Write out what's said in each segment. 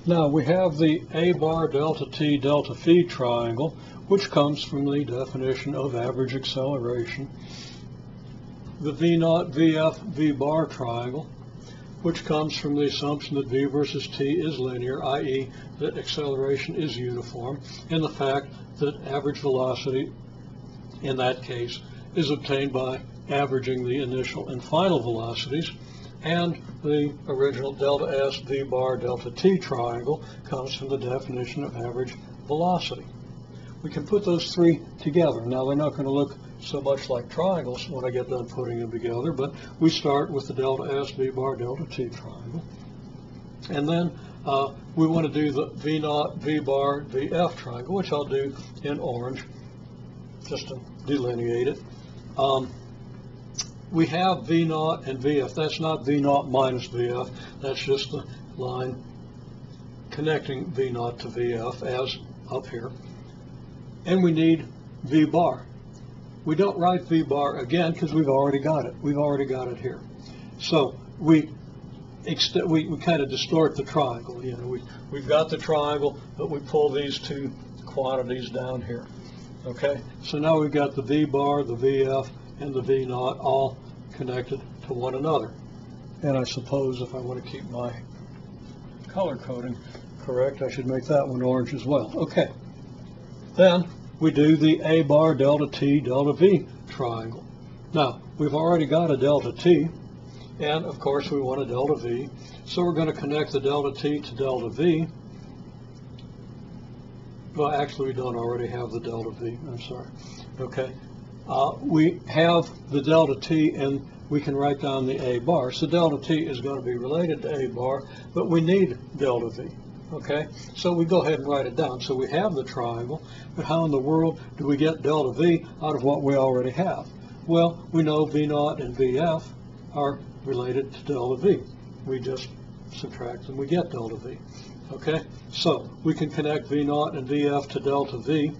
Now we have the A bar delta t delta phi triangle, which comes from the definition of average acceleration. The V naught VF V bar triangle, which comes from the assumption that V versus t is linear, i.e. that acceleration is uniform, and the fact that average velocity in that case is obtained by averaging the initial and final velocities. And the original delta S V bar delta t triangle comes from the definition of average velocity. We can put those three together. Now they're not going to look so much like triangles when I get done putting them together, but we start with the delta S V bar delta t triangle. And then we want to do the V naught V bar VF triangle, which I'll do in orange just to delineate it. We have V naught and VF. That's not V naught minus VF. That's just the line connecting V naught to VF as up here. And we need V bar. We don't write V bar again because we've already got it. We've already got it here. So we kind of distort the triangle. You know, we've got the triangle, but we pull these two quantities down here. Okay, so now we've got the V bar, the VF, and the V naught all connected to one another. And I suppose if I want to keep my color coding correct, I should make that one orange as well. Okay, then we do the A bar delta T delta V triangle. Now, we've already got a delta T, and of course we want a delta V, so we're going to connect the delta T to delta V. Well, actually, we don't already have the delta V. I'm sorry. Okay. We have the delta T, and we can write down the A bar. So delta T is going to be related to A bar, but we need delta V. Okay. So we go ahead and write it down. So we have the triangle, but how in the world do we get delta V out of what we already have? Well, we know V naught and VF are related to delta V. We just subtract them, we get delta V. Okay, so we can connect V naught and VF to delta V,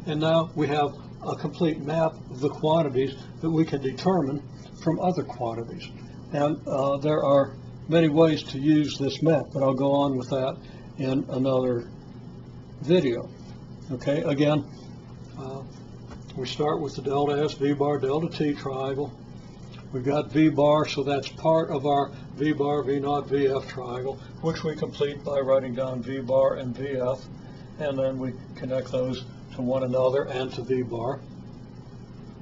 and now we have a complete map of the quantities that we can determine from other quantities. And there are many ways to use this map, but I'll go on with that in another video. Okay, again, we start with the delta S V bar delta T triangle. We've got V bar, so that's part of our V bar, V naught, VF triangle, which we complete by writing down V bar and VF, and then we connect those to one another and to V bar.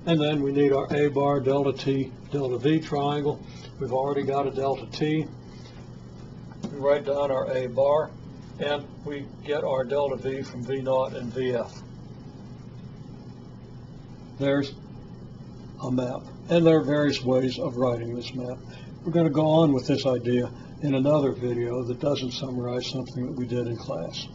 And then we need our A bar, delta T, delta V triangle. We've already got a delta T. We write down our A bar, and we get our delta V from V naught and VF. There's a map. And there are various ways of writing this map. We're going to go on with this idea in another video that doesn't summarize something that we did in class.